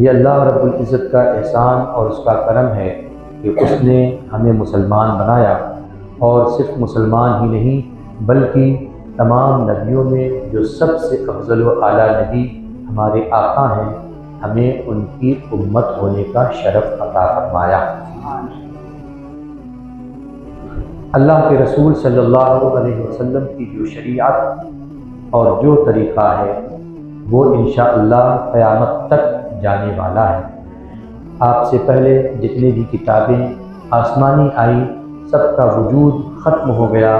یہ اللہ رب العزت کا احسان اور اس کا کرم ہے کہ اس نے ہمیں مسلمان بنایا، اور صرف مسلمان ہی نہیں بلکہ تمام نبیوں میں جو سب سے افضل و اعلیٰ نبی ہمارے آقا ہیں، ہمیں ان کی امت ہونے کا شرف عطا فرمایا۔ اللہ کے رسول صلی اللہ علیہ وسلم کی جو شریعت اور جو طریقہ ہے وہ انشاءاللہ قیامت تک جانے والا ہے۔ آپ سے پہلے جتنے بھی کتابیں آسمانی آئی سب کا وجود ختم ہو گیا،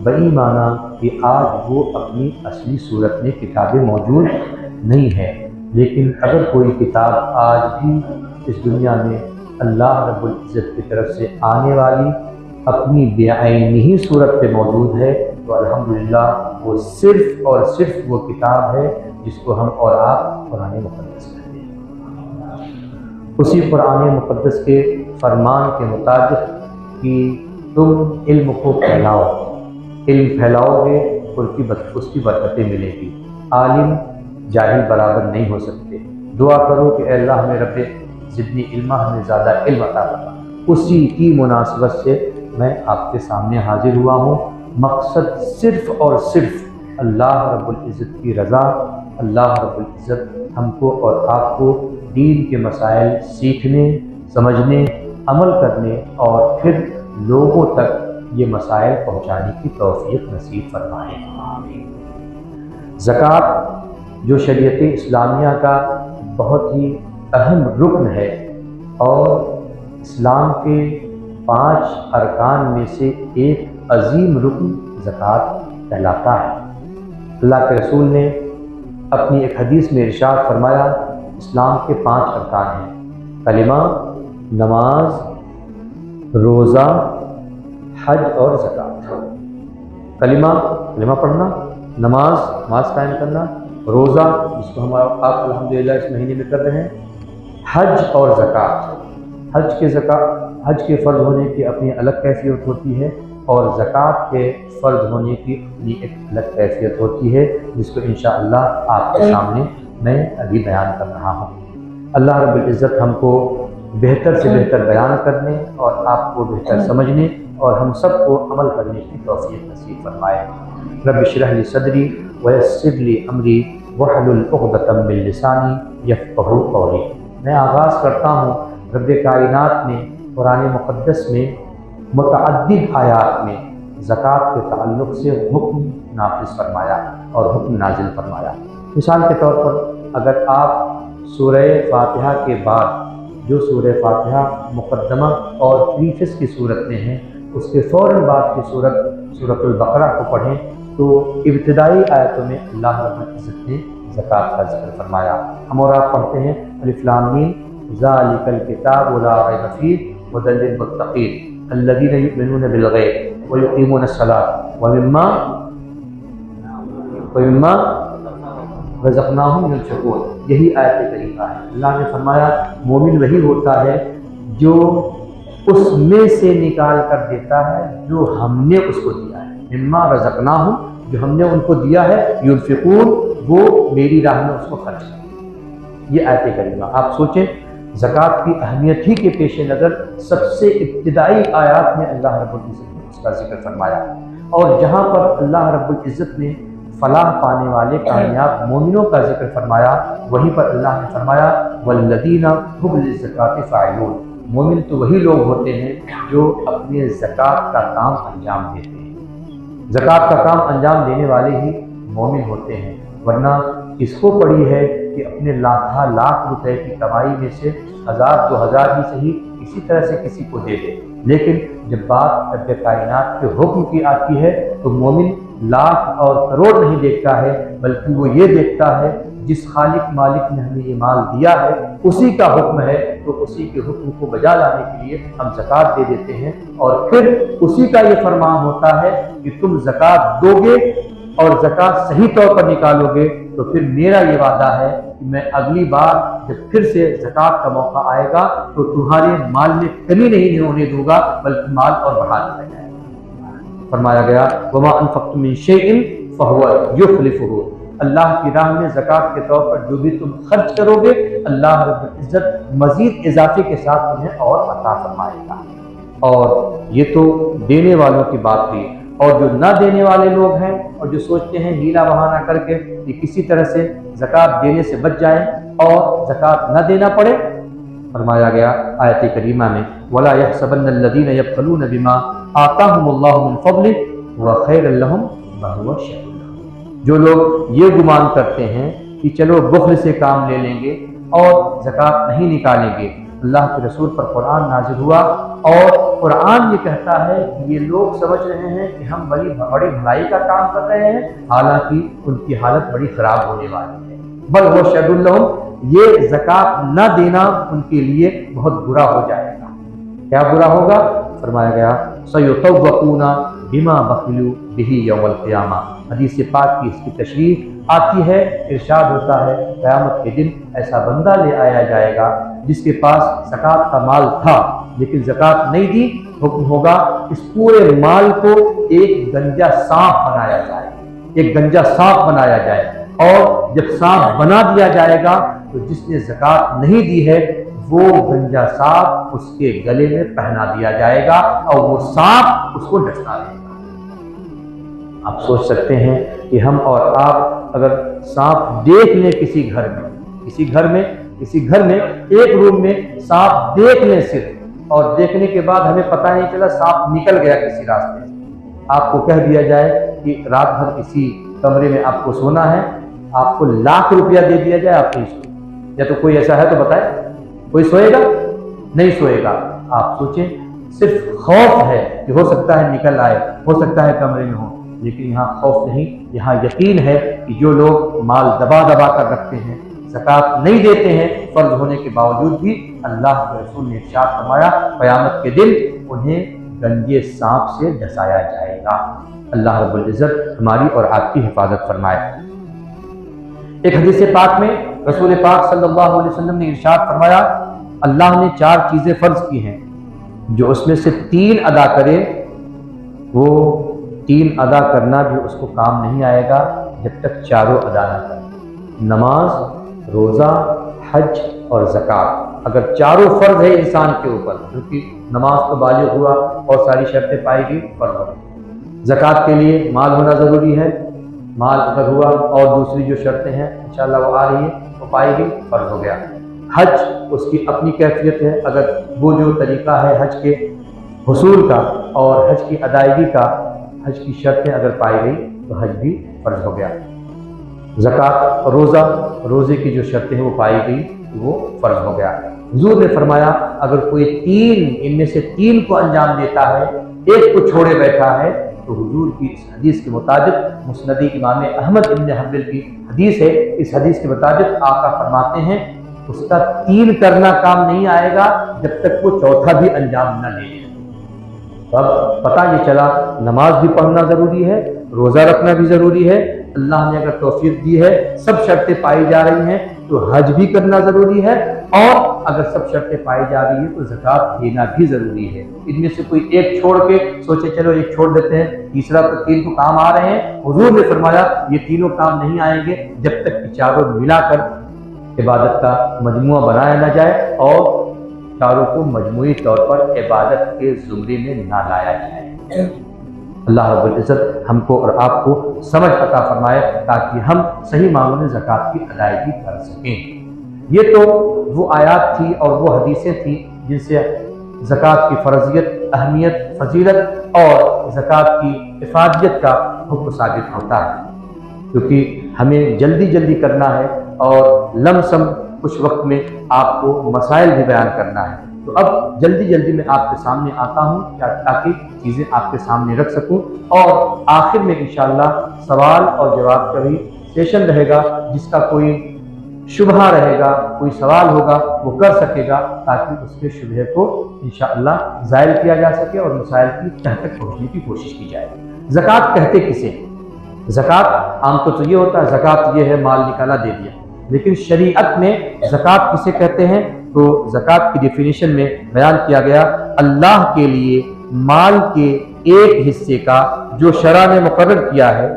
بئی معنی کہ آج وہ اپنی اصلی صورت میں کتابیں موجود نہیں ہیں، لیکن اگر کوئی کتاب آج بھی اس دنیا میں اللہ رب العزت کی طرف سے آنے والی اپنی بعینی صورت پہ موجود ہے تو الحمدللہ وہ صرف اور صرف وہ کتاب ہے جس کو ہم اور آپ قرآن مقدس کہتے ہیں۔ اسی قرآن مقدس کے فرمان کے مطابق کہ تم علم کو پھیلاؤ، علم پھیلاؤ گے تو اس کی برکتیں ملیں گی۔ عالم جاہل برابر نہیں ہو سکتے۔ دعا کرو کہ اے اللہ ہمیں رب زدنی علما، ہمیں زیادہ علم عطا فرما۔ اسی کی مناسبت سے میں آپ کے سامنے حاضر ہوا ہوں۔ مقصد صرف اور صرف اللہ رب العزت کی رضا، اللہ رب العزت ہم کو اور آپ کو دین کے مسائل سیکھنے، سمجھنے، عمل کرنے اور پھر لوگوں تک یہ مسائل پہنچانے کی توفیق نصیب فرمائے۔ زکوٰۃ جو شریعت اسلامیہ کا بہت ہی اہم رکن ہے اور اسلام کے 5 ارکان میں سے ایک عظیم رکن زکوٰۃ کہلاتا ہے۔ اللہ کے رسول نے اپنی ایک حدیث میں ارشاد فرمایا اسلام کے 5 ارکان ہیں: کلمہ، نماز، روزہ، حج اور زکوٰۃ۔ کلمہ پڑھنا، نماز قائم کرنا، روزہ جس کو ہم آپ الحمدللہ اس مہینے میں کر رہے ہیں، حج اور زکوٰۃ۔ حج کے فرض ہونے کی اپنی الگ کیفیت ہوتی ہے اور زکوٰۃ کے فرض ہونے کی اپنی ایک الگ کیفیت ہوتی ہے جس کو انشاءاللہ آپ کے سامنے میں ابھی بیان کر رہا ہوں۔ اللہ رب العزت ہم کو بہتر سے بہتر بیان کرنے اور آپ کو بہتر سمجھنے اور ہم سب کو عمل کرنے کی توفیق نصیب فرمائے۔ رب اشرح لی صدری ویسر لی امری واحلل عقدۃ من لسانی یفقہوا قولی۔ میں آغاز کرتا ہوں، رب کائنات نے قرآن مقدس میں متعدد آیات میں زکوٰۃ کے تعلق سے حکم نافذ فرمایا اور حکم نازل فرمایا۔ مثال کے طور پر اگر آپ سورہ فاتحہ کے بعد جو سورہ فاتحہ مقدمہ اور پریفس کی صورت میں ہیں اس کے فوراً بعد کی سورۃ البقرہ کو پڑھیں تو ابتدائی آیتوں میں اللہ رب العزت نے زکوٰۃ کا ذکر فرمایا۔ ہم اور آپ پڑھتے ہیں الف لام میم ذالک الکتاب لا ریب فیہ ھدی للمتقین الذین یؤمنون بالغیب ویقیمون الصلاۃ ومما رزقناہم ینفقون۔ یہی آیت کریمہ ہے۔ اللہ نے فرمایا مومن وہی ہوتا ہے جو اس میں سے نکال کر دیتا ہے جو ہم نے اس کو دیا ہے، مما رزقناہم جو ہم نے ان کو دیا ہے، ینفقون وہ میری راہ میں اس کو خرچ کریں۔ یہ آیت کریمہ آپ سوچیں، زکوٰۃ کی اہمیت ہی کے پیش نظر سب سے ابتدائی آیات میں اللہ رب العزت نے اس کا ذکر فرمایا، اور جہاں پر اللہ رب العزت نے فلاح پانے والے کامیاب مومنوں کا ذکر فرمایا وہیں پر اللہ نے فرمایا والذین هم للزکاۃ فاعلون۔ مومن تو وہی لوگ ہوتے ہیں جو اپنے زکوٰۃ کا کام انجام دیتے ہیں۔ زکوٰۃ کا کام انجام دینے والے ہی مومن ہوتے ہیں، ورنہ اس کو پڑھی ہے کہ اپنے لاکھ روپے کی کمائی میں سے 1000 2000 ہی صحیح اسی طرح سے کسی کو دے دے، لیکن جب بات رب کائنات کے حکم کی آتی ہے تو مومن لاکھ اور کروڑ نہیں دیکھتا ہے بلکہ وہ یہ دیکھتا ہے جس خالق مالک نے ہمیں یہ مال دیا ہے اسی کا حکم ہے، تو اسی کے حکم کو بجا لانے کے لیے ہم زکوٰۃ دے دیتے ہیں، اور پھر اسی کا یہ فرمان ہوتا ہے کہ تم زکوٰۃ دو گے اور زکوٰۃ صحیح طور پر نکالو گے تو پھر میرا یہ وعدہ ہے کہ میں اگلی بار جب پھر سے زکوٰۃ کا موقع آئے گا تو تمہارے مال میں کمی نہیں ہونے دوں گا بلکہ مال اور بڑھا دیا جائے گا۔ فرمایا گیا وما انفقتم من شیء فهو یخلفہ۔ اللہ کی راہ میں زکوٰۃ کے طور پر جو بھی تم خرچ کرو گے اللہ رب العزت مزید اضافے کے ساتھ تمہیں اور عطا فرمائے گا۔ اور یہ تو دینے والوں کی بات ہوئی، اور جو نہ دینے والے لوگ ہیں اور جو سوچتے ہیں ہیلا بہانہ کر کے کہ کسی طرح سے زکوٰۃ دینے سے بچ جائیں اور زکوٰۃ نہ دینا پڑے، فرمایا گیا آیت کریمہ میں وَلَا يَحْسَبَنَّ الَّذِينَ يَبْخَلُونَ بِمَا آتَاهُمُ اللَّهُ مِنْ فَضْلِهِ وَخَيْرًا لَهُمْ وَهُوَ شَرٌّ لَهُمْ۔ جو لوگ یہ گمان کرتے ہیں کہ چلو بخل سے کام لے لیں گے اور زکوٰۃ نہیں نکالیں گے، اللہ کے رسول پر قرآن نازل ہوا اور قرآن یہ کہتا ہے کہ یہ لوگ سمجھ رہے ہیں کہ ہم بڑی بھلائی کا کام کر رہے ہیں، حالانکہ ان کی حالت بڑی خراب ہونے والی ہے۔ بل وہ شر لہم، یہ زکوٰۃ نہ دینا ان کے لیے بہت برا ہو جائے گا۔ کیا برا ہوگا؟ فرمایا گیا سیطوقون بما بخلوا بہ یوم القیامہ۔ حدیث پاک کی اس کی تشریح آتی ہے، ارشاد ہوتا ہے قیامت کے دن ایسا بندہ لے آیا جائے گا جس کے پاس زکوٰۃ کا مال تھا لیکن زکوٰۃ نہیں دی، حکم ہوگا اس پورے مال کو ایک گنجا سانپ بنایا جائے، ایک گنجا سانپ بنایا جائے، اور جب سانپ بنا دیا جائے گا تو جس نے زکوٰۃ نہیں دی ہے وہ گنجا سانپ اس کے گلے میں پہنا دیا جائے گا اور وہ سانپ اس کو ڈستا رہے گا۔ آپ سوچ سکتے ہیں کہ ہم اور آپ اگر سانپ دیکھ لیں کسی گھر میں ایک روم میں سانپ دیکھ لیں صرف، اور دیکھنے کے بعد ہمیں پتہ نہیں چلا سانپ نکل گیا کسی راستے سے، آپ کو کہہ دیا جائے کہ رات بھر اسی کمرے میں آپ کو سونا ہے، آپ کو لاکھ روپیہ دے دیا جائے، آپ نہیں سوئے، یا تو کوئی ایسا ہے تو بتائیں، کوئی سوئے گا؟ نہیں سوئے گا۔ آپ سوچیں صرف خوف ہے کہ ہو سکتا ہے نکل آئے، ہو سکتا ہے کمرے میں ہو، لیکن یہاں خوف نہیں، یہاں یقین ہے کہ جو لوگ مال دبا کر رکھتے ہیں، زکوٰۃ نہیں دیتے ہیں فرض ہونے کے باوجود بھی، اللہ کے رسول نے ارشاد فرمایا قیامت کے دن انہیں گنجے سانپ سے ڈسایا جائے گا۔ اللہ رب العزت ہماری اور آپ کی حفاظت فرمائے۔ ایک حدیث پاک میں رسول پاک صلی اللہ علیہ وسلم نے ارشاد فرمایا اللہ نے 4 چیزیں فرض کی ہیں، جو اس میں سے 3 ادا کرے وہ 3 ادا کرنا بھی اس کو کام نہیں آئے گا جب تک 4 ادا نہ کرے، نماز، روزہ، حج اور زکوٰۃ۔ اگر 4 فرض ہے انسان کے اوپر، کیونکہ نماز تو بالغ ہوا اور ساری شرطیں پائی گئی، فرض ہو گئی۔ زکوٰۃ کے لیے مال ہونا ضروری ہے، مال اگر ہوا اور دوسری جو شرطیں ہیں انشاءاللہ وہ آ رہی ہے وہ پائی گئی، فرض ہو گیا۔ حج اس کی اپنی کیفیت ہے، اگر وہ جو طریقہ ہے حج کے حصول کا اور حج کی ادائیگی کا، حج کی شرطیں اگر پائی گئی تو حج بھی فرض ہو گیا۔ زکوٰۃ، روزے کی جو شرطیں ہیں وہ پائی گئی وہ فرض ہو گیا۔ حضور نے فرمایا اگر کوئی 3 ان میں سے 3 کو انجام دیتا ہے، ایک کو چھوڑے بیٹھا ہے، تو حضور کی اس حدیث کے مطابق مسند امام احمد بن حنبل کی حدیث ہے، اس حدیث کے مطابق آقا فرماتے ہیں اس کا 3 کرنا کام نہیں آئے گا جب تک وہ 4تھا بھی انجام نہ لے لے۔ اب پتہ یہ چلا نماز بھی پڑھنا ضروری ہے، روزہ رکھنا بھی ضروری ہے، اللہ نے اگر توفیق دی ہے سب شرطیں پائی جا رہی ہیں تو حج بھی کرنا ضروری ہے، اور اگر سب شرطیں پائی جا رہی ہیں تو زکوٰۃ دینا بھی ضروری ہے۔ ان میں سے کوئی ایک چھوڑ کے سوچے چلو ایک چھوڑ دیتے ہیں، تیسرا تو 3 تو کام آ رہے ہیں، حضور نے فرمایا یہ تینوں کام نہیں آئیں گے جب تک کہ 4 ملا کر عبادت کا مجموعہ بنایا نہ جائے اور 4 کو مجموعی طور پر عبادت کے زمرے میں نہ لایا جائے۔ اللہ رب العزت ہم کو اور آپ کو سمجھ عطا فرمائے تاکہ ہم صحیح معنوں میں زکوٰۃ کی ادائیگی کر سکیں۔ یہ تو وہ آیات تھی اور وہ حدیثیں تھیں جن سے زکوٰۃ کی فرضیت، اہمیت، فضیلت اور زکوٰۃ کی افادیت کا حکم ثابت ہوتا ہے، کیونکہ ہمیں جلدی کرنا ہے اور لم سم کچھ وقت میں آپ کو مسائل بھی بیان کرنا ہے، تو اب جلدی میں آپ کے سامنے آتا ہوں تاکہ چیزیں آپ کے سامنے رکھ سکوں، اور آخر میں انشاءاللہ سوال اور جواب کا بھی سیشن رہے گا، جس کا کوئی شبہ رہے گا، کوئی سوال ہوگا وہ کر سکے گا تاکہ اس کے شبہ کو انشاءاللہ زائل کیا جا سکے اور مسائل کی تہ تک پہنچنے کی کوشش کی جائے۔ زکوٰۃ کہتے کسے؟ زکوٰۃ عام طور سے یہ ہوتا ہے زکوٰۃ یہ ہے مال نکالا دے دیا، لیکن شریعت میں زکوٰۃ کسے کہتے ہیں تو زکوٰۃ کی ڈیفینیشن میں بیان کیا گیا اللہ کے لیے مال کے ایک حصے کا جو شرع نے مقرر کیا ہے،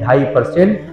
2.5%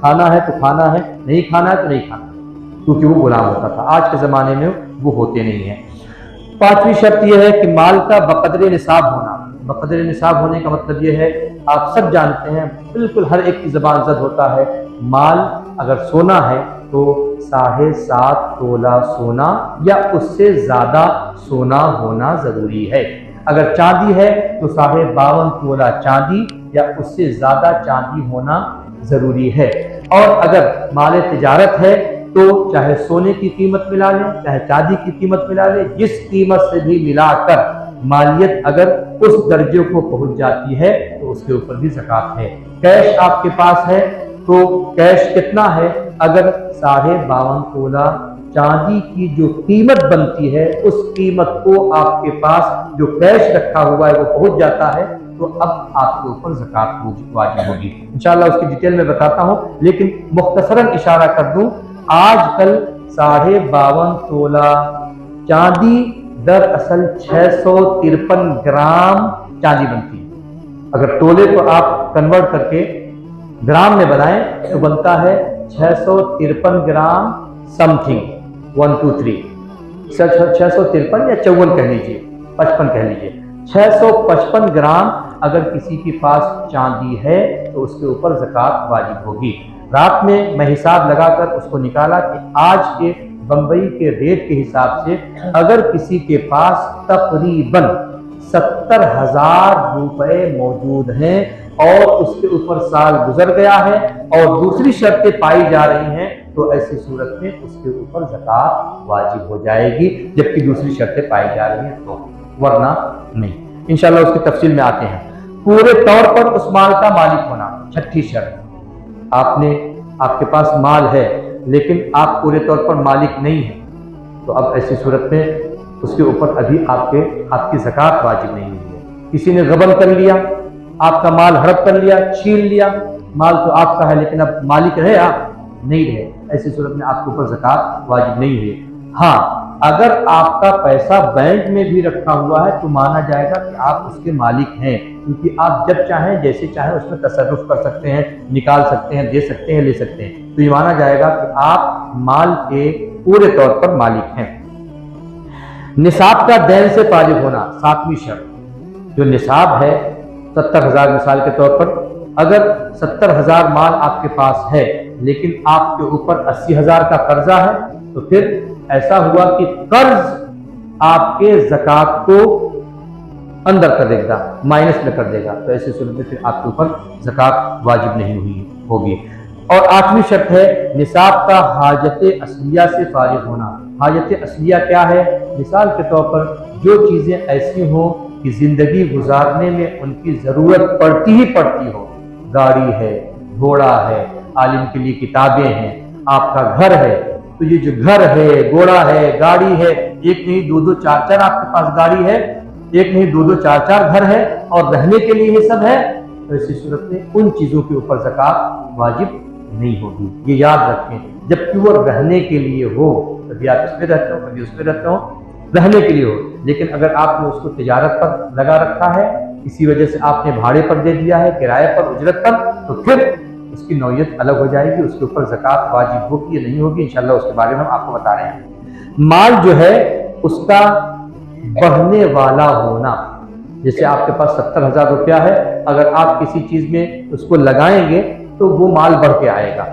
کھانا ہے تو کھانا ہے، نہیں کھانا ہے تو نہیں کھانا، کیونکہ وہ غلام ہوتا تھا۔ آج کے زمانے میں وہ ہوتے نہیں ہیں۔ پانچویں شرط یہ ہے کہ مال کا بقدر نصاب ہونا۔ بقدر نصاب ہونے کا مطلب یہ ہے، آپ سب جانتے ہیں، بالکل ہر ایک کی زبان زد ہوتا ہے، مال اگر سونا ہے تو 7.5 تولہ سونا یا اس سے زیادہ سونا ہونا ضروری ہے۔ اگر چاندی ہے تو 52.5 تولہ چاندی یا اس سے زیادہ چاندی ہونا ضروری ہے۔ اور اگر مال تجارت ہے تو چاہے سونے کی قیمت ملا لیں، چاہے چاندی کی قیمت ملا لیں، جس قیمت سے بھی ملا کر مالیت اگر اس درجے کو پہنچ جاتی ہے تو اس کے اوپر بھی زکوٰۃ ہے۔ کیش آپ کے پاس ہے تو کیش کتنا ہے؟ اگر 52.5 تولہ چاندی کی جو قیمت بنتی ہے اس قیمت کو آپ کے پاس جو کیش رکھا ہوا ہے وہ پہنچ جاتا ہے تو اب آپ کے اوپر زکوٰۃ واجب ہوگی۔ انشاءاللہ اس کی ڈیٹیل میں بتاتا ہوں، لیکن مختصراً اشارہ کر دوں، آج کل 52.5 تولہ چاندی دراصل 653 گرام چاندی بنتی ہے۔ اگر تولے کو آپ کنورٹ کر کے گرام میں بنائیں تو بنتا ہے 653 گرام سم تھنگ 123 653 یا 54 کہہ لیجیے، 55 کہہ لیجیے، 655 گرام اگر کسی کے پاس چاندی ہے تو اس کے اوپر زکوٰۃ واجب ہوگی۔ رات میں حساب لگا کر اس کو نکالا کہ آج کے بمبئی کے ریٹ کے حساب سے اگر کسی کے پاس تقریباً 70,000 روپے موجود ہیں اور اس کے اوپر سال گزر گیا ہے اور دوسری شرطیں پائی جا رہی ہیں تو ایسی صورت میں اس کے اوپر زکوٰۃ واجب ہو جائے گی، جبکہ دوسری شرطیں پائی جا رہی ہیں تو، ورنہ نہیں۔ انشاءاللہ اس کی تفصیل میں آتے ہیں۔ پورے طور پر اس مال کا مالک ہونا، چھٹی شرط۔ آپ کے پاس مال ہے لیکن آپ پورے طور پر مالک نہیں ہیں تو اب ایسی صورت میں اس کے اوپر ابھی آپ کی زکوٰۃ واجب نہیں ہوئی ہے۔ کسی نے غبن کر لیا، آپ کا مال ہڑپ کر لیا، چھین لیا، مال تو آپ کا ہے لیکن اب مالک رہے آپ نہیں رہے، ایسی صورت میں آپ کے اوپر زکوٰۃ واجب نہیں ہوئی۔ ہاں، اگر آپ کا پیسہ بینک میں بھی رکھا ہوا ہے تو مانا جائے گا کہ آپ اس کے مالک ہیں، کیونکہ آپ جب چاہیں جیسے چاہیں اس میں تصرف کر سکتے ہیں، نکال سکتے ہیں، دے سکتے ہیں، لے سکتے ہیں، تو یہ مانا جائے گا کہ آپ مال کے پورے طور پر مالک ہیں۔ نصاب کا دین سے فارغ ہونا، 7ویں شرط۔ جو نصاب ہے 70,000 مثال کے طور پر، اگر 70,000 مال آپ کے پاس ہے لیکن آپ کے اوپر 80,000 کا قرضہ ہے تو پھر ایسا ہوا کہ قرض آپ کے زکوٰۃ کو اندر کر دے گا، مائنس میں کر دے گا، تو ایسی صورت میں پھر آپ کے اوپر زکوٰۃ واجب نہیں ہوگی۔ اور 8ویں شرط ہے نصاب کا حاجت اصلیہ سے فارغ ہونا۔ حاجت اصلیہ کیا ہے؟ مثال کے طور پر جو چیزیں ایسی ہوں کہ زندگی گزارنے میں ان کی ضرورت پڑتی ہی پڑتی ہو، گاڑی ہے، گھوڑا ہے، عالم کے لیے کتابیں ہیں، آپ کا گھر ہے، تو یہ جو گھر ہے، گھوڑا ہے، گاڑی ہے، ایک نہیں دو دو چار چار آپ کے پاس گاڑی ہے، ایک نہیں دو دو چار چار گھر ہے اور رہنے کے لیے یہ سب ہے، تو ایسی صورت میں ان چیزوں کے اوپر زکوٰۃ واجب نہیں ہوگی۔ یہ یاد رکھیں، جبکہ وہ رہنے کے لیے ہو، کبھی آپ اس میں رہتے ہو کبھی اس میں رہتے ہو، رہنے کے لیے ہو، لیکن اگر آپ نے اس کو تجارت پر لگا رکھا ہے، کسی وجہ سے آپ نے بھاڑے پر دے دیا ہے، کرائے پر، اجرت پر، تو پھر اس کی نوعیت الگ ہو جائے گی، اس کے اوپر زکوٰۃ واجب ہوگی یا نہیں ہوگی، انشاءاللہ اس کے بارے میں ہم آپ کو بتا رہے ہیں۔ مال جو ہے اس کا بڑھنے والا ہونا، جیسے آپ کے پاس 70,000 روپیہ ہے، اگر آپ کسی چیز میں اس کو لگائیں گے تو وہ مال بڑھ کے آئے گا۔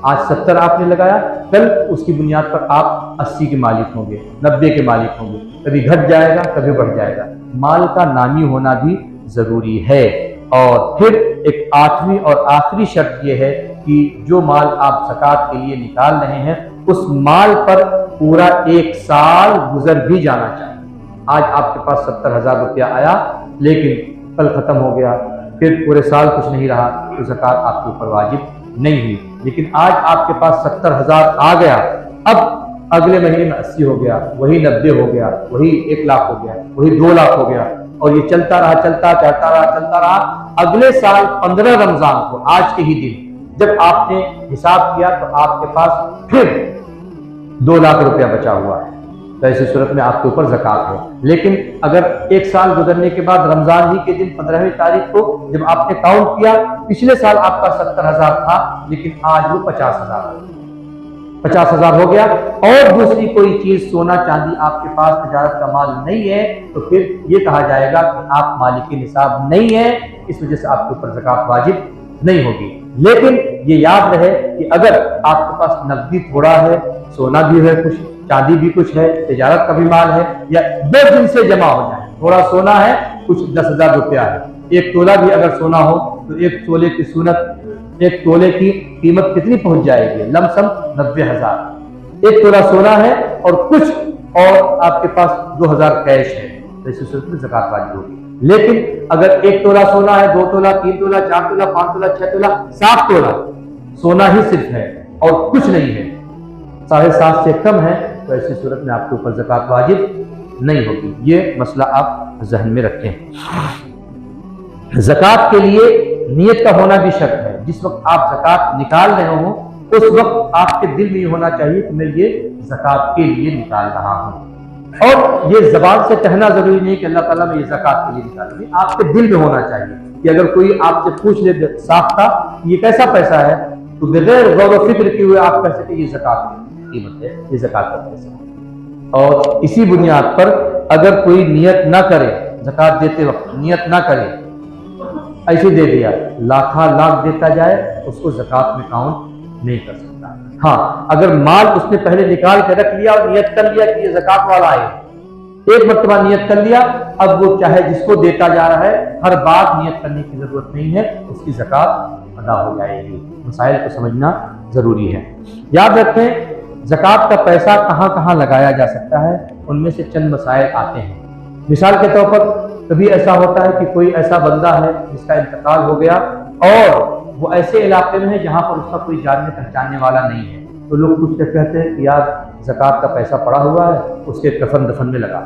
آج 70 آپ نے لگایا، کل اس کی بنیاد پر آپ 80 کے مالک ہوں گے، 90 کے مالک ہوں گے، کبھی گھٹ جائے گا کبھی بڑھ جائے گا۔ مال کا نامی ہونا بھی ضروری ہے۔ اور پھر ایک 8ویں اور آخری شرط یہ ہے کہ جو مال آپ زکوٰۃ کے لیے نکال رہے ہیں اس مال پر پورا 1 سال گزر بھی جانا چاہیے۔ آج آپ کے پاس 70,000 روپیہ آیا لیکن کل ختم ہو گیا، پھر پورے سال کچھ نہیں رہا تو زکوٰۃ آپ کے اوپر واجب نہیں ہوئی۔ لیکن آج آپ کے پاس 70,000 آ گیا، اب اگلے مہینے میں 80 ہو گیا، وہی 90 ہو گیا، وہی 1 لاکھ ہو گیا، وہی 2 لاکھ ہو گیا، اور یہ چلتا رہا۔ اگلے سال 15 رمضان کو آج کے ہی دن جب آپ نے حساب کیا تو آپ کے پاس پھر 2 لاکھ روپیہ بچا ہوا ہے، تو ایسی صورت میں آپ کے اوپر زکوٰۃ ہے۔ لیکن اگر ایک سال گزرنے کے بعد رمضان ہی کے دن 15ویں تاریخ کو جب آپ نے کاؤنٹ کیا، پچھلے سال آپ کا 70,000 تھا لیکن آج وہ 50,000 ہو گیا، اور دوسری کوئی چیز سونا چاندی آپ کے پاس تجارت کا مال نہیں ہے، تو پھر یہ کہا جائے گا کہ آپ مالک نصاب نہیں ہیں، اس وجہ سے آپ کے اوپر زکوٰۃ واجب نہیں ہوگی۔ لیکن یہ یاد رہے کہ اگر آپ کے پاس نقدی تھوڑا ہے، سونا بھی ہے کچھ، چاندی بھی کچھ ہے، تجارت کا بھی مال ہے، یا دو دن سے جمع ہو جائے، تھوڑا سونا ہے کچھ 10,000 روپیہ ہے، ایک تولہ بھی اگر سونا ہو تو ایک تولے کی ایک تولے کی قیمت کتنی پہنچ جائے گی؟ لم سم 90,000۔ ایک تولہ سونا ہے اور کچھ اور آپ کے پاس 2,000 کیش ہے، تو اس صورت میں زکوٰۃ واجب ہوگی۔ لیکن اگر ایک تولہ سونا ہے، 2 تولہ، 3 تولہ، 4 تولہ، 5 تولہ، 6 تولہ، 7 تولہ سونا ہی صرف ہے اور کچھ نہیں ہے، 7.5 سے کم ہے، تو ایسی صورت میں آپ کے اوپر زکوٰۃ واجب نہیں ہوگی۔ یہ مسئلہ آپ ذہن میں رکھیں۔ زکوٰۃ کے لیے نیت کا ہونا بھی شرط ہے۔ جس وقت آپ زکوٰۃ نکال رہے ہوں اس وقت آپ کے دل میں یہ ہونا چاہیے کہ میں یہ زکوٰۃ کے لیے نکال رہا ہوں، اور یہ زبان سے کہنا ضروری نہیں کہ اللہ تعالیٰ میں یہ زکوٰۃ کے لیے نکال رہا ہوں، آپ کے دل میں ہونا چاہیے کہ اگر کوئی آپ سے پوچھ لے صاف تھا یہ کیسا پیسہ ہے، تو بغیر غور و فکر کیے ہوئے آپ کہہ سکتے یہ زکوٰۃ کی قیمت ہے، یہ زکوٰۃ کا پیسہ ہے۔ اور اسی بنیاد پر اگر کوئی نیت نہ کرے، زکوٰۃ دیتے وقت نیت نہ کرے، ایسے دے دیا، لاکھاں لاکھ دیتا جائے، اس کو زکوٰۃ میں کاؤنٹ نہیں کر سکتا۔ ہاں اگر مال اس نے پہلے نکال کے رکھ لیا اور نیت کر لیا کہ یہ زکوٰۃ والا ہے، ایک مرتبہ نیت کر لیا، اب وہ چاہے جس کو دیتا جا رہا ہے، ہر بار نیت کرنے کی ضرورت نہیں ہے، اس کی زکوٰۃ ادا ہو جائے گی۔ مسائل کو سمجھنا ضروری ہے۔ یاد رکھیں زکوٰۃ کا پیسہ کہاں کہاں لگایا جا سکتا ہے، ان میں سے چند مسائل آتے ہیں۔ مثال کے طور پر کبھی ایسا ہوتا ہے کہ کوئی ایسا بندہ ہے جس کا انتقال ہو گیا اور وہ ایسے علاقے میں ہے جہاں پر اس کا کوئی جاننے پہچاننے والا نہیں ہے، تو لوگ کچھ کہتے ہیں کہ یار زکوٰۃ کا پیسہ پڑا ہوا ہے، اس کے کفن دفن میں لگا۔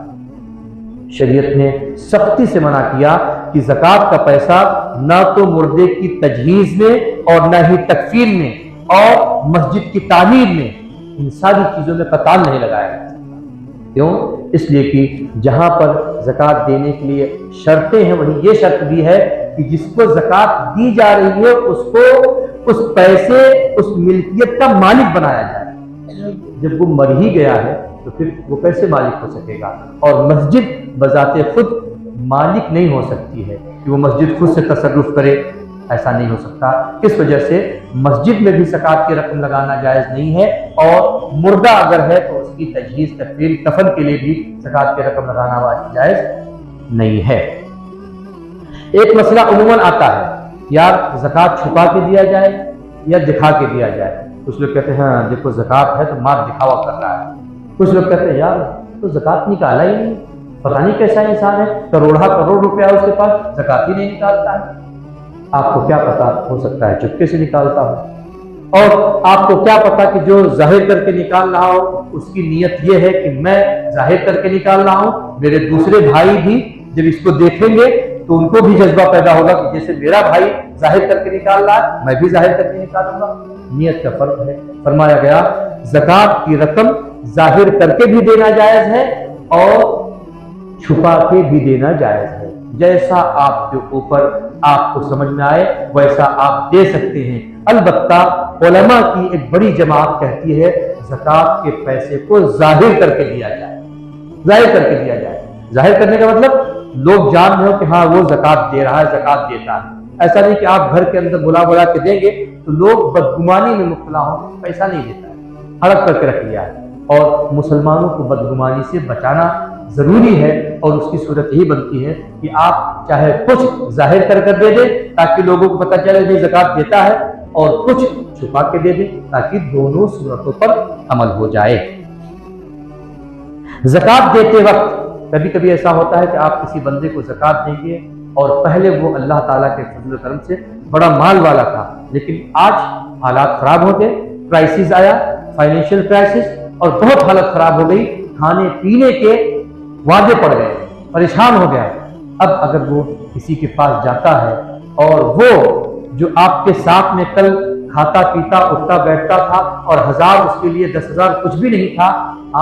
شریعت نے سختی سے منع کیا کہ زکوٰۃ کا پیسہ نہ تو مردے کی تجہیز میں اور نہ ہی تکفین میں اور مسجد کی تعمیر میں، ان ساری چیزوں میں قطعاً نہیں لگایا جا سکتا۔ کیوں؟ اس لیے کہ جہاں پر زکوٰۃ دینے کے لیے شرطیں ہیں وہیں یہ شرط بھی ہے کہ جس کو زکوٰۃ دی جا رہی ہے اس کو اس پیسے اس ملکیت کا مالک بنایا جائے۔ جب وہ مر ہی گیا ہے تو پھر وہ کیسے مالک ہو سکے گا؟ اور مسجد بذات خود مالک نہیں ہو سکتی ہے کہ وہ مسجد خود سے تصرف کرے، ایسا نہیں ہو سکتا۔ اس وجہ سے مسجد میں بھی زکوٰۃ کی رقم لگانا جائز نہیں ہے، اور مردہ اگر ہے تو اس کی تجہیز تکفین کفن کے لیے بھی زکوٰۃ کی رقم لگانا جائز نہیں ہے۔ ایک مسئلہ عموماً آتا ہے، یار زکوٰۃ چھپا کے دیا جائے یا دکھا کے دیا جائے۔ کچھ لوگ کہتے ہیں ہاں دیکھو زکوٰۃ ہے تو مال دکھاوا کر رہا ہے، کچھ لوگ کہتے ہیں یار تو زکوٰۃ نکالا ہی نہیں، پتہ نہیں کیسا انسان ہے، کروڑ روپیہ اس کے پاس، زکوٰۃ ہی نہیں نکالتا ہے۔ آپ کو کیا پتا، ہو سکتا ہے چپکے سے نکالتا ہو، اور آپ کو کیا پتا کہ جو ظاہر کر کے نکال رہا ہو اس کی نیت یہ ہے کہ میں ظاہر کر کے نکال رہا ہوں، میرے دوسرے بھائی بھی جب اس کو دیکھیں گے تو ان کو بھی جذبہ پیدا ہوگا کہ جیسے میرا بھائی ظاہر کر کے نکال رہا ہے میں بھی ظاہر کر کے نکالوں گا۔ نیت کا فرق ہے۔ فرمایا گیا زکوٰۃ کی رقم ظاہر کر کے بھی دینا جائز ہے اور چھپا کے بھی دینا جائز ہے، جیسا آپ کے اوپر آپ کو سمجھ میں آئے ویسا آپ دے سکتے ہیں۔ البتہ علماء کی ایک بڑی جماعت کہتی ہے زکوٰۃ کے پیسے کو ظاہر کر کے دیا جائے، ظاہر کر کے دیا جائے۔ ظاہر کرنے کا مطلب لوگ جان رہے ہو کہ ہاں وہ زکوٰۃ دے رہا ہے، زکوٰۃ دیتا ہے۔ ایسا نہیں کہ آپ گھر کے اندر بلا کے دیں گے تو لوگ بدگمانی میں مبتلا ہوں، پیسہ نہیں دیتا ہے، ہڑپ کر کے رکھ لیا ہے۔ اور مسلمانوں کو بدگمانی سے بچانا ضروری ہے، اور اس کی صورت یہی بنتی ہے کہ آپ چاہے کچھ ظاہر کر دے دیں تاکہ لوگوں کو پتہ چلے کہ زکوٰۃ دیتا ہے، اور کچھ چھپا کے دے دیں تاکہ دونوں صورتوں پر عمل ہو جائے۔ زکوٰۃ دیتے وقت کبھی کبھی ایسا ہوتا ہے کہ آپ کسی بندے کو زکوٰۃ دیں گے اور پہلے وہ اللہ تعالیٰ کے فضل و کرم سے بڑا مال والا تھا، لیکن آج حالات خراب ہو گئے، کرائسس آیا، فائنینشیل کرائسس، اور بہت حالت خراب ہو گئی، کھانے پینے کے وعدے پڑ گئے، پریشان ہو گیا۔ اب اگر وہ کسی کے پاس جاتا ہے اور وہ جو آپ کے ساتھ میں کل کھاتا پیتا اٹھتا بیٹھتا تھا اور 1000 اس کے لیے 10,000 کچھ بھی نہیں تھا،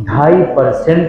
2.5%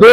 2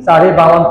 52.5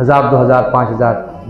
1000, 2000, 5000,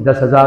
10,000,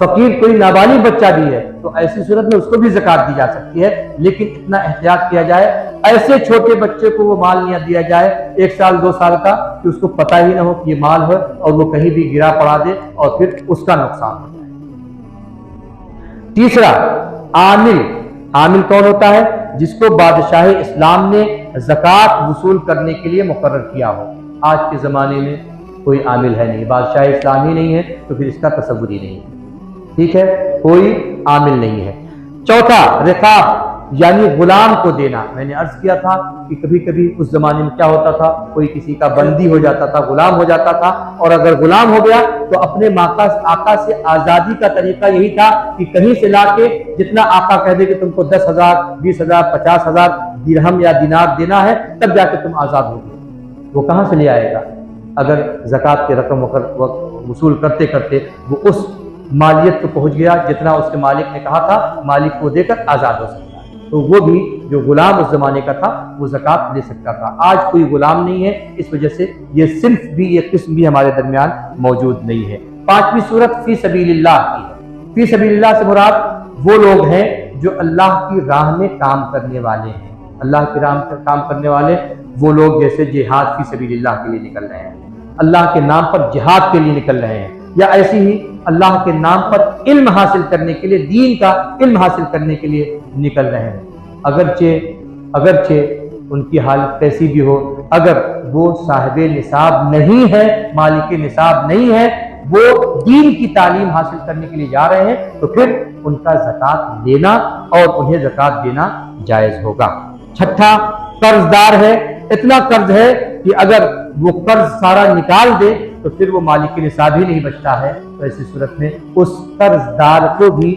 فقیر کوئی نابالغ بچہ بھی ہے تو ایسی صورت میں اس کو بھی زکات دی جا سکتی ہے، لیکن اتنا احتیاط کیا جائے ایسے چھوٹے بچے کو وہ مال نہ دیا جائے 1 سال 2 سال کا کہ اس کو پتہ ہی نہ ہو کہ یہ مال ہے اور وہ کہیں بھی گرا پڑا دے اور پھر اس کا نقصان ہو جائے۔ تیسرا، عامل کون ہوتا ہے؟ جس کو بادشاہ اسلام نے زکات وصول کرنے کے لیے مقرر کیا ہو۔ آج کے زمانے میں کوئی عامل ہے نہیں، بادشاہ اسلام ہی نہیں ہے تو پھر اس کا تصور ہی نہیں ہے، ٹھیک ہے، کوئی عامل نہیں ہے۔ چوتھا، رقاب یعنی غلام کو دینا۔ میں نے عرض کیا تھا کہ کبھی کبھی اس زمانے میں کیا ہوتا تھا، کوئی کسی کا بندی ہو جاتا تھا، غلام ہو جاتا تھا، اور اگر غلام ہو گیا تو اپنے آقا سے آزادی کا طریقہ یہی تھا کہ کہیں سے لا کے جتنا آقا کہہ دے کہ تم کو 10,000 20,000 50,000 درہم یا دینار دینا ہے تب جا کے تم آزاد ہو گئے۔ وہ کہاں سے لے آئے گا؟ اگر زکوٰۃ کی رقم وصول کرتے کرتے وہ اس مالیت کو پہنچ گیا جتنا اس کے مالک نے کہا تھا، مالک کو دے کر آزاد ہو سکتا ہے، تو وہ بھی جو غلام اس زمانے کا تھا وہ زکوٰۃ لے سکتا تھا۔ آج کوئی غلام نہیں ہے، اس وجہ سے یہ صنف بھی، یہ قسم بھی ہمارے درمیان موجود نہیں ہے۔ پانچویں صورت فی سبیل اللہ کی ہے۔ فی سبیل اللہ سے مراد وہ لوگ ہیں جو اللہ کی راہ میں کام کرنے والے ہیں۔ اللہ کی راہ میں کام کرنے والے وہ لوگ جیسے جہاد فی سبیل اللہ کے لیے نکل رہے ہیں، اللہ کے نام پر جہاد کے لیے نکل رہے ہیں، یا ایسی ہی اللہ کے نام پر علم حاصل کرنے کے لیے، دین کا علم حاصل کرنے کے لیے نکل رہے ہیں۔ اگرچہ ان کی حالت کیسی بھی ہو، اگر وہ صاحب نصاب نہیں ہے، مالک نصاب نہیں ہے، وہ دین کی تعلیم حاصل کرنے کے لیے جا رہے ہیں، تو پھر ان کا زکوٰۃ لینا اور انہیں زکوٰۃ دینا جائز ہوگا۔ چھٹا، قرض دار ہے، اتنا قرض ہے کہ اگر وہ قرض سارا نکال دے تو پھر وہ مالک نصاب ہی نہیں بچتا ہے، تو ایسی صورت میں اس قرض دار کو بھی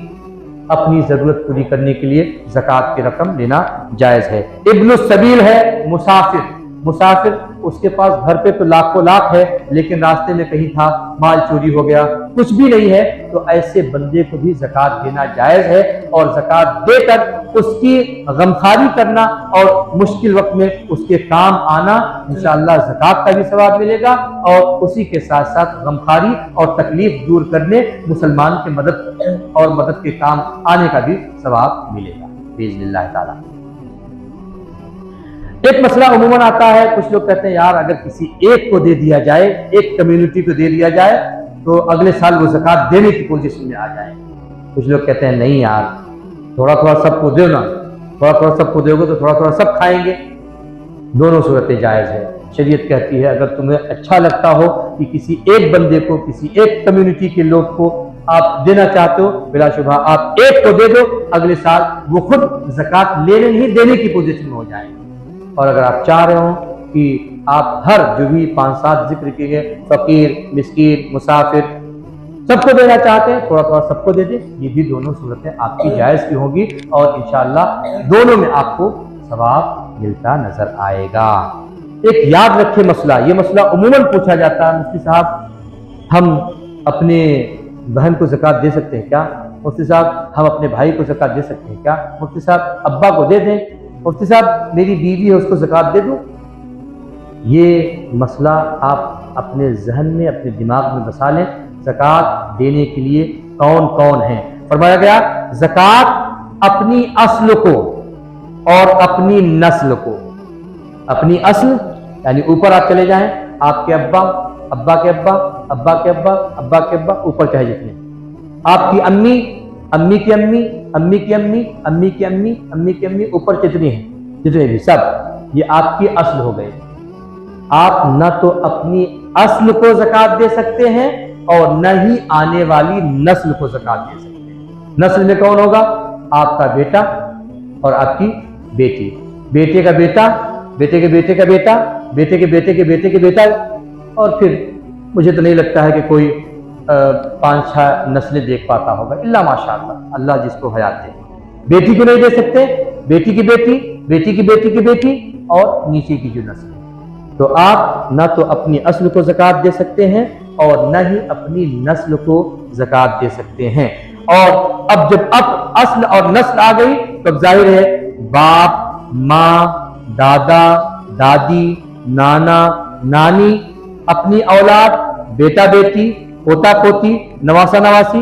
اپنی ضرورت پوری کرنے کے لیے زکوٰۃ کی رقم لینا جائز ہے۔ ابن السبیل ہے، مسافر، اس کے پاس گھر پہ تو لاکھوں لاکھ ہے لیکن راستے میں کہیں تھا، مال چوری ہو گیا، کچھ بھی نہیں ہے، تو ایسے بندے کو بھی زکوٰۃ دینا جائز ہے، اور زکوٰۃ دے کر اس کی غمخواری کرنا اور مشکل وقت میں اس کے کام آنا، انشاءاللہ زکوٰۃ کا بھی ثواب ملے گا، اور اسی کے ساتھ ساتھ غمخواری اور تکلیف دور کرنے، مسلمان کے مدد کے کام آنے کا بھی ثواب ملے گا باذن اللہ تعالی۔ ایک مسئلہ عموماً آتا ہے، کچھ لوگ کہتے ہیں یار اگر کسی ایک کو دے دیا جائے، ایک کمیونٹی کو دے دیا جائے تو اگلے سال وہ زکوٰۃ دینے کی پوزیشن میں آ جائے۔ کچھ لوگ کہتے ہیں نہیں یار، تھوڑا تھوڑا سب کو دو نا، تھوڑا تھوڑا سب کو دو گے تو تھوڑا تھوڑا سب کھائیں گے۔ دونوں صورتیں جائز ہے۔ شریعت کہتی ہے اگر تمہیں اچھا لگتا ہو کہ کسی ایک بندے کو، کسی ایک کمیونٹی کے لوگ کو آپ دینا چاہتے ہو، بلا شبہ آپ ایک کو دے دو، اگلے سال وہ خود زکوٰۃ لینے نہیں دینے کی پوزیشن میں ہو جائیں۔ اور اگر آپ چاہ رہے ہوں کہ آپ ہر جو بھی 5-7 ذکر کیے گئے، فقیر، مسکین، مسافر، سب کو دینا چاہتے ہیں، تھوڑا تھوڑا سب کو دے دیں، یہ بھی دونوں صورتیں آپ کی جائز کی ہوں گی، اور انشاءاللہ دونوں میں آپ کو ثواب ملتا نظر آئے گا۔ ایک یاد رکھے مسئلہ، یہ مسئلہ عموماً پوچھا جاتا ہے، مفتی صاحب ہم اپنے بہن کو زکوٰۃ دے سکتے ہیں کیا؟ مفتی صاحب ہم اپنے بھائی کو زکوٰۃ دے سکتے ہیں کیا؟ مفتی صاحب ابا کو دے دیں، مفتی صاحب میری بیوی ہے اس کو زکوٰۃ دے دوں۔ یہ مسئلہ آپ اپنے ذہن میں، اپنے دماغ میں بسا لیں، زکوٰۃ دینے کے لیے کون کون ہیں۔ فرمایا گیا زکوٰۃ اپنی اصل کو اور اپنی نسل کو، اپنی اصل یعنی اوپر آپ چلے جائیں، آپ کے ابا، ابا کے ابا، ابا کے ابا، ابا کے ابا، اوپر چاہے جتنے، آپ کی امی، امی کی امی، امی کی امی، امی کی امی، امی کی امی، اوپر کتنے ہیں، جتنے بھی سب، یہ آپ کی اصل ہو گئے۔ آپ نہ تو اپنی اصل کو زکوٰۃ دے سکتے ہیں اور نہ ہی آنے والی نسل کو زکوٰۃ دے سکتے ہیں۔ نسل میں کون ہوگا؟ آپ کا بیٹا اور آپ کی بیٹی، بیٹے کا بیٹا، بیٹے کے بیٹے کا بیٹا، بیٹے کے بیٹے کے بیٹے کے بیٹا، اور پھر مجھے تو نہیں لگتا ہے کہ کوئی 5-6 نسلیں دیکھ پاتا ہوگا، اللہ ماشاءاللہ، اللہ جس کو حیات دے۔ بیٹی کو نہیں دے سکتے، بیٹی کی بیٹی، بیٹی کی بیٹی کی بیٹی، اور نیچے کی جو نسل ہے۔ تو آپ نہ تو اپنی اصل کو زکوٰۃ دے سکتے ہیں اور نہ ہی اپنی نسل کو زکوٰۃ دے سکتے ہیں۔ اور اب جب اصل اور نسل آ گئی تو ظاہر ہے باپ، ماں، دادا، دادی، نانا، نانی، اپنی اولاد، بیٹا بیٹی، پوتا پوتی، نواسا نواسی،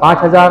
5,000,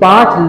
5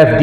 FD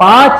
5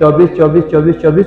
24, 24, 24, 24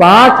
5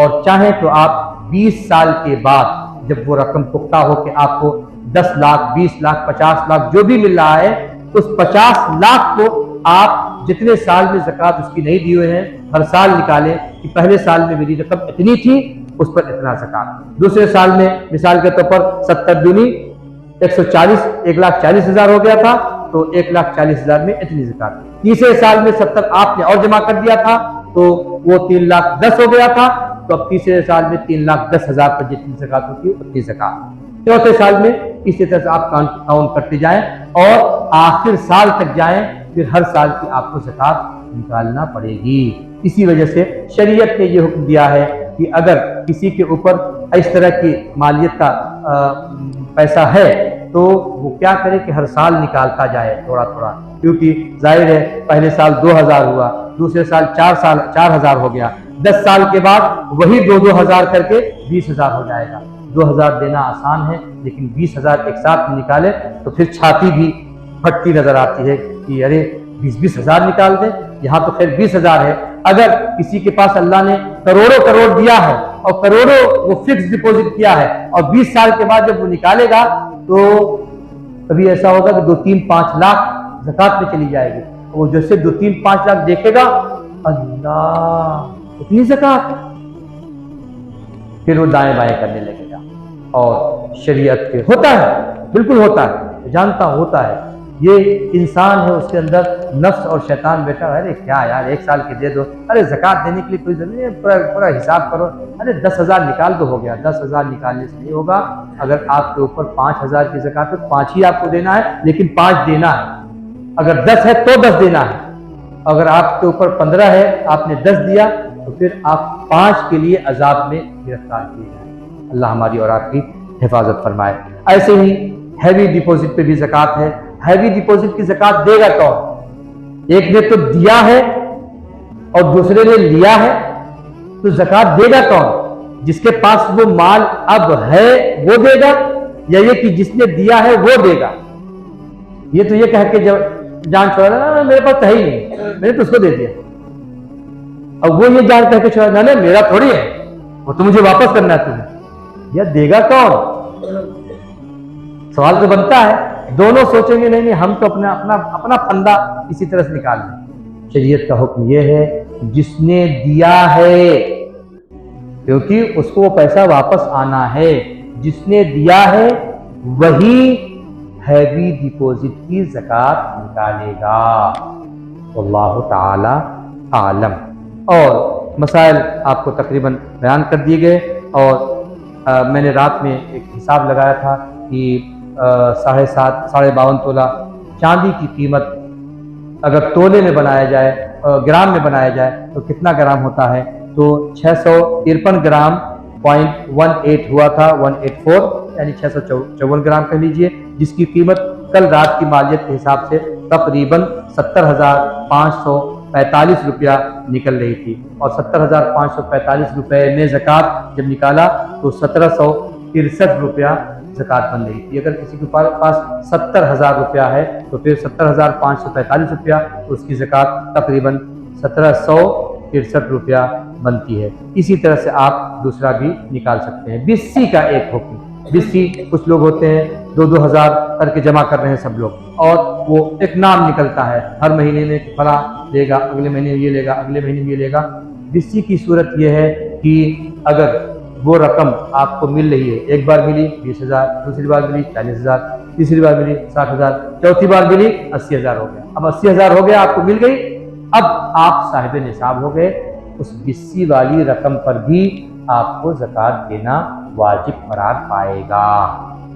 اور چاہیں تو آپ 20 سال کے بعد جب وہ رقم پختہ ہو کہ آپ کو 10 لاکھ 20 لاکھ 50 لاکھ جو بھی مل رہا ہے، اس 50 لاکھ کو آپ جتنے سال میں زکوٰۃ اس کی نہیں دی ہوئے ہیں ہر سال نکالیں کہ پہلے سال میں میری رقم اتنی تھی، اس پر اتنا زکوٰۃ، دوسرے سال میں مثال کے طور پر 70 دونی 140 1,40,000 ہو گیا تھا تو 1,40,000 میں اتنی زکوٰۃ، تیسرے سال میں 70 آپ نے اور جمع کر دیا تھا تو وہ 3,10,000 ہو گیا تھا، تو اب تیسرے سال میں 3,10,000 پر جتنی زکوٰۃ ہوتی ہے اتنی زکوٰۃ، چوتھے سال میں اسی طرح سے آپ کاؤنٹ کرتے جائیں اور آخر سال تک جائیں، پھر ہر سال کی آپ کو زکوٰۃ نکالنا پڑے گی۔ اسی وجہ سے شریعت نے یہ حکم دیا ہے کہ اگر کسی کے اوپر اس طرح کی مالیت کا پیسہ ہے تو وہ کیا کرے کہ ہر سال نکالتا جائے تھوڑا تھوڑا، کیونکہ ظاہر ہے پہلے سال 2,000 ہوا، دوسرے سال 4,000 ہو گیا، 10 سال کے بعد وہی 2,000 کر کے 20,000 ہو جائے گا۔ 2,000 دینا آسان ہے لیکن 20,000 ایک ساتھ نکالے تو پھر چھاتی بھی پھٹتی نظر آتی ہے کہ ارے 20,000 نکال دیں، یہاں تو خیر 20,000 ہے۔ اگر کسی کے پاس اللہ نے کروڑوں کروڑ دیا ہے اور کروڑوں وہ فکس ڈپوزٹ کیا ہے اور 20 سال کے بعد جب وہ نکالے گا تو کبھی ایسا ہوگا کہ 2-3-5 لاکھ زکوٰۃ میں چلی جائے گی، وہ جیسے 2-3-5 لاکھ دیکھے گا اللہ اتنی زکوٰۃ، پھر وہ دائیں بائیں کرنے لگے گا۔ اور شریعت کے ہوتا ہے، بالکل ہوتا ہے، جانتا ہوں ہوتا ہے، یہ انسان ہے، اس کے اندر نفس اور شیطان بیٹھا ہے، ارے کیا یار 1 سال کے دے دو، ارے زکوٰۃ دینے کے لیے کوئی ضرورت نہیں، پورا حساب کرو، ارے 10,000 نکال دو ہو گیا۔ 10,000 نکالنے سے نہیں ہوگا، اگر آپ کے اوپر 5,000 کی زکوٰۃ ہے 5 ہی آپ کو دینا ہے، لیکن 5 دینا ہے، اگر 10 ہے تو 10 دینا ہے، اگر آپ کے اوپر 15 ہے آپ نے 10 دیا تو پھر آپ 5 کے لیے عذاب میں گرفتار کیے جائیں۔ اللہ ہماری اور آپ کی حفاظت فرمائے۔ ایسے ہی ہیوی ڈپوزٹ پہ بھی زکوٰۃ ہے۔ ہیوی ڈپوزٹ کی زکوٰۃ دے گا کون؟ ایک نے تو دیا ہے اور دوسرے نے لیا ہے، تو زکوٰۃ دے گا کون؟ جس کے پاس وہ مال اب ہے وہ دے گا یا یہ کہ جس نے دیا ہے وہ دے گا؟ یہ تو یہ کہہ کے جان چھوڑا میرے پاس ہے ہی نہیں، میں نے تو اس کو دے دیا، اب وہ یہ جان کہہ کے چھوڑا نہیں میرا تھوڑی ہے، وہ تو مجھے واپس کرنا ہے تمہیں، یا دے گا کون؟ سوال تو بنتا ہے۔ دونوں سوچیں گے نہیں ہم تو اپنا پھندا اسی طرح سے نکال لیں۔ شریعت کا حکم یہ ہے جس نے دیا ہے، کیونکہ اس کو وہ پیسہ واپس آنا ہے، جس نے دیا ہے وہی ہیوی ڈپوزٹ کی زکوٰۃ نکالے گا۔ واللہ تعالی عالم۔ اور مسائل آپ کو تقریباً بیان کر دیے گئے، اور میں نے رات میں ایک حساب لگایا تھا کہ 52 تولہ چاندی کی قیمت اگر تولے میں بنایا جائے، گرام میں بنایا جائے تو کتنا گرام ہوتا ہے، تو 653 گرام 0.18 ہوا تھا، 184 یعنی 654 گرام کہہ لیجئے، جس کی قیمت کل رات کی مالیت کے حساب سے تقریباً 70,545 روپیہ نکل رہی تھی، اور 70,545 روپے میں زکوٰۃ جب نکالا تو 1,763 روپیہ زکوٰۃ بن رہی تھی۔ اگر کسی کے پاس 70,000 روپیہ ہے تو پھر 70,545 روپیہ، اس کی زکوٰۃ تقریباً 1,763 روپیہ بنتی ہے۔ اسی طرح سے آپ دوسرا بھی نکال سکتے ہیں۔ بسی کا ایک حکم، بسی کچھ لوگ ہوتے ہیں 2,000 کر کے جمع کر رہے ہیں سب لوگ، اور وہ ایک نام نکلتا ہے ہر مہینے میں فلاں لے گا، اگلے مہینے یہ لے گا، اگلے مہینے یہ لے گا۔ بسی کی صورت یہ ہے کہ اگر وہ رقم آپ کو مل رہی ہے، ایک بار ملی 20,000، دوسری بار ملی 40,000، تیسری بار ملی 60,000، چوتھی بار ملی 80,000 ہو گیا، اب 80,000 ہو گیا آپ کو مل گئی، اب آپ صاحب نصاب ہو گئے، اس بسی والی رقم پر بھی آپ کو زکوٰۃ دینا واجب قرار پائے گا۔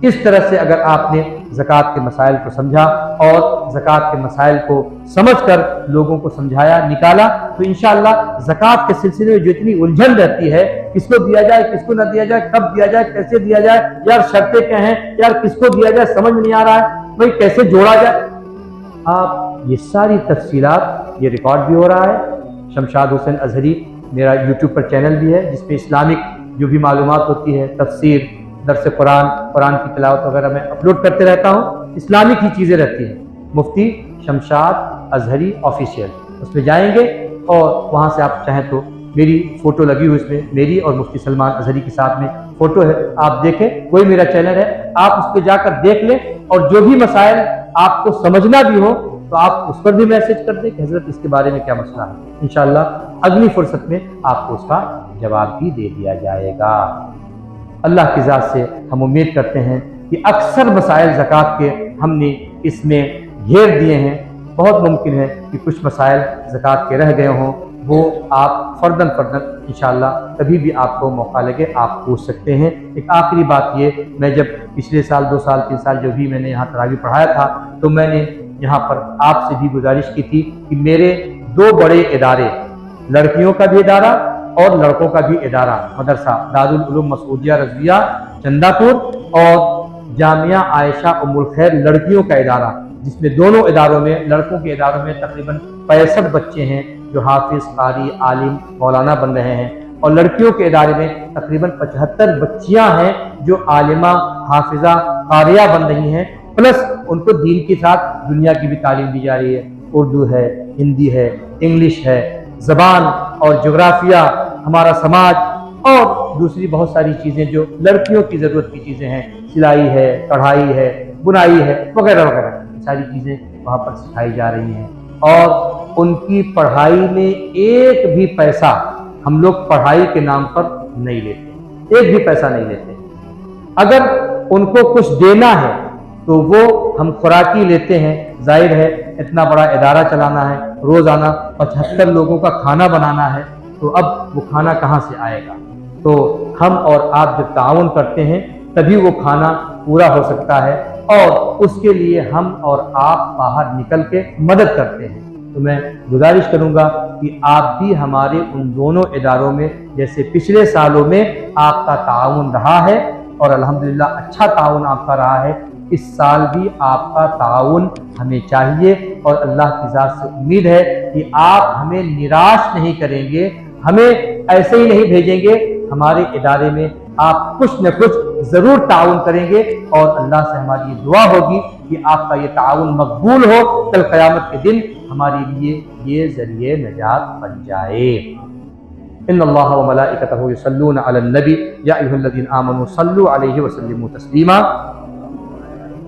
اس طرح سے اگر آپ نے زکوٰۃ کے مسائل کو سمجھا اور زکوٰۃ کے مسائل کو سمجھ کر لوگوں کو سمجھایا، نکالا، تو انشاءاللہ زکوٰۃ کے سلسلے میں جو اتنی الجھن رہتی ہے، کس کو دیا جائے، کس کو نہ دیا جائے، کب دیا جائے، کیسے دیا جائے، یار شرطیں کیا ہیں، یار کس کو دیا جائے سمجھ میں نہیں آ رہا ہے، بھائی کیسے جوڑا جائے، آپ یہ ساری تفصیلات، یہ ریکارڈ بھی ہو رہا ہے۔ شمشاد حسین اظہری میرا یوٹیوب پر چینل بھی ہے جس میں اسلامک جو بھی معلومات ہوتی ہے، تفسیر، درس قرآن کی تلاوت وغیرہ میں اپلوڈ کرتے رہتا ہوں، اسلامک ہی چیزیں رہتی ہیں۔ مفتی شمشاد اظہری آفیشیل، اس میں جائیں گے اور وہاں سے آپ چاہیں تو میری فوٹو لگی ہوئی اس میں، میری اور مفتی سلمان اظہری کے ساتھ میں فوٹو ہے، آپ دیکھیں، کوئی میرا چینل ہے، آپ اس پہ جا کر دیکھ لیں، اور جو بھی مسائل آپ کو سمجھنا بھی ہو تو آپ اس پر بھی میسج کر دیں کہ حضرت اس کے بارے میں کیا مسئلہ ہے، انشاءاللہ اگلی فرصت میں آپ کو اس کا جواب بھی دے دیا جائے گا۔ اللہ کی ذات سے ہم امید کرتے ہیں کہ اکثر مسائل زکوٰۃ کے ہم نے اس میں گھیر دیے ہیں، بہت ممکن ہے کہ کچھ مسائل زکوٰۃ کے رہ گئے ہوں، وہ آپ فرداً انشاءاللہ کبھی بھی آپ کو موقع لگے آپ پوچھ سکتے ہیں۔ ایک آخری بات یہ، میں جب پچھلے سال 2 سال 3 سال جو بھی میں نے یہاں تراویح پڑھایا تھا تو میں نے یہاں پر آپ سے بھی گزارش کی تھی کہ میرے 2 بڑے ادارے، لڑکیوں کا بھی ادارہ اور لڑکوں کا بھی ادارہ، مدرسہ دارالعلوم مسعودیہ رضویہ چندہ پور اور جامعہ عائشہ ام الخیر لڑکیوں کا ادارہ، جس میں دونوں اداروں میں، لڑکوں کے اداروں میں تقریباً 65 بچے ہیں جو حافظ، قاری، عالم، مولانا بن رہے ہیں، اور لڑکیوں کے ادارے میں تقریباً 75 بچیاں ہیں جو عالمہ، حافظہ، قاریہ بن رہی ہیں، پلس ان کو دین کے ساتھ دنیا کی بھی تعلیم دی جا رہی ہے، اردو ہے، ہندی ہے، انگلش ہے، زبان اور جغرافیہ، ہمارا سماج اور دوسری بہت ساری چیزیں جو لڑکیوں کی ضرورت کی چیزیں ہیں، سلائی ہے، کڑھائی ہے، بنائی ہے، وغیرہ وغیرہ، ساری چیزیں وہاں پر سکھائی جا رہی ہیں، اور ان کی پڑھائی میں ایک بھی پیسہ ہم لوگ پڑھائی کے نام پر نہیں لیتے، ایک بھی پیسہ نہیں لیتے۔ اگر ان کو کچھ دینا ہے تو وہ ہم خوراکی لیتے ہیں، ظاہر ہے اتنا بڑا ادارہ چلانا ہے، روزانہ 75 لوگوں کا کھانا بنانا ہے، تو اب وہ کھانا کہاں سے آئے گا؟ تو ہم اور آپ جب تعاون کرتے ہیں تبھی وہ کھانا پورا ہو سکتا ہے، اور اس کے لیے ہم اور آپ باہر نکل کے مدد کرتے ہیں۔ تو میں گزارش کروں گا کہ آپ بھی ہمارے ان دونوں اداروں میں، جیسے پچھلے سالوں میں آپ کا تعاون رہا ہے اور الحمدللہ اچھا تعاون آپ کا رہا ہے، اس سال بھی آپ کا تعاون ہمیں چاہیے، اور اللہ کی ذات سے امید ہے کہ آپ ہمیں نراش نہیں کریں گے، ہمیں ایسے ہی نہیں بھیجیں گے، ہمارے ادارے میں آپ کچھ نہ کچھ ضرور تعاون کریں گے، اور اللہ سے ہماری یہ دعا ہوگی کہ آپ کا یہ تعاون مقبول ہو، کل قیامت کے دن ہمارے لیے یہ ذریعہ نجات بن جائے۔ ان اللہ و ملائکتہ یصلون علی النبی یا ایھا الذین آمنوا صلوا علیہ وسلموا تسلیما۔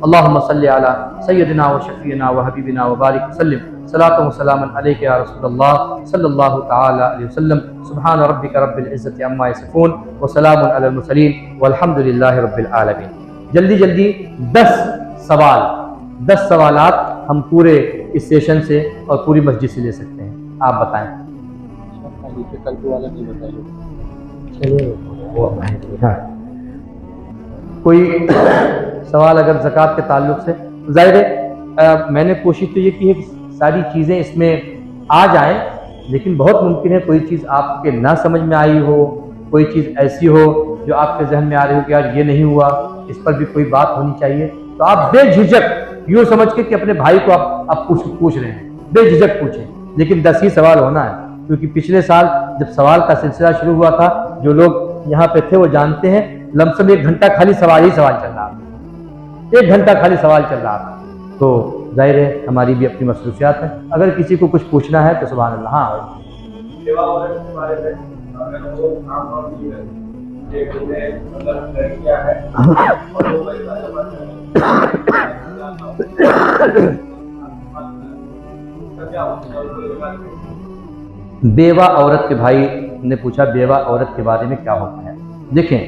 اللہم صلی علی سیدنا و شفیعنا و حبیبنا و بارک وسلم، صلاۃ و سلاما علیک یا رسول اللہ صلی اللہ تعالی علیہ وسلم۔ سبحان ربک رب العزت عما یصفون وسلام علی المرسلین والحمد للہ رب العالمین۔ جلدی جلدی 10 سوالات ہم پورے اس سیشن سے اور پوری مسجد سے لے سکتے ہیں، آپ بتائیں۔ کوئی سوال اگر زکوٰۃ کے تعلق سے، ظاہر ہے میں نے کوشش تو یہ کی ہے کہ ساری چیزیں اس میں آ جائیں، لیکن بہت ممکن ہے کوئی چیز آپ کے نہ سمجھ میں آئی ہو، کوئی چیز ایسی ہو جو آپ کے ذہن میں آ رہی ہو کہ یار یہ نہیں ہوا، اس پر بھی کوئی بات ہونی چاہیے، تو آپ بے جھجک یوں سمجھ کے کہ اپنے بھائی کو آپ پوچھ رہے ہیں، بے جھجک پوچھیں، لیکن 10 ہی سوال ہونا ہے، کیونکہ پچھلے سال جب سوال کا سلسلہ شروع ہوا تھا، جو لوگ یہاں پہ تھے وہ جانتے ہیں، لمسم 1 گھنٹہ خالی سوال چل رہا تھا، 1 گھنٹہ خالی سوال چل رہا تھا، تو ظاہر ہے ہماری بھی اپنی مصروفیات ہیں، اگر کسی کو کچھ پوچھنا ہے تو سبحان اللہ۔ ہاں بیوہ عورت کے بھائی نے پوچھا بیوہ عورت کے بارے میں کیا حکم ہے؟ دیکھیں،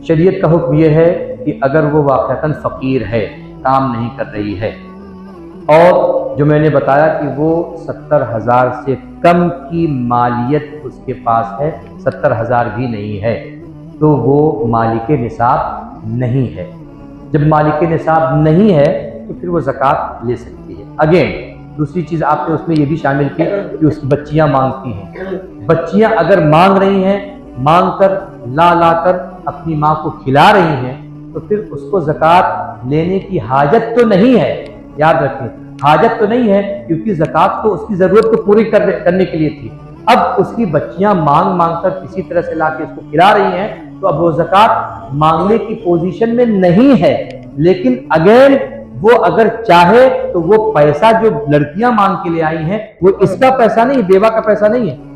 شریعت کا حکم یہ ہے کہ اگر وہ واقعتاً فقیر ہے، کام نہیں کر رہی ہے، اور جو میں نے بتایا کہ وہ 70,000 سے کم کی مالیت اس کے پاس ہے، 70,000 بھی نہیں ہے، تو وہ مالک نصاب نہیں ہے۔ جب مالک نصاب نہیں ہے تو پھر وہ زکوٰۃ لے سکتی ہے۔ اگین دوسری چیز آپ نے اس میں یہ بھی شامل کی کہ اس بچیاں مانگتی ہیں، بچیاں اگر مانگ رہی ہیں، مانگ کر لا کر اپنی ماں کو کھلا رہی ہیں، تو پھر اس کو زکوٰۃ لینے کی حاجت تو نہیں ہے، یاد رکھیں حاجت تو نہیں ہے، کیونکہ زکوٰۃ تو اس کی ضرورت کو پوری کرنے کے لیے تھی۔ اب اس کی بچیاں مانگ کر کسی طرح سے لا کے اس کو کھلا رہی ہیں، تو اب وہ زکوٰۃ مانگنے کی پوزیشن میں نہیں ہے، لیکن اگین وہ اگر چاہے تو وہ پیسہ جو لڑکیاں مانگ کے لے آئی ہیں وہ اس کا پیسہ نہیں، بیوہ کا پیسہ نہیں ہے،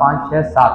5, 6, 7,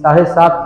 7.5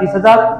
30,000,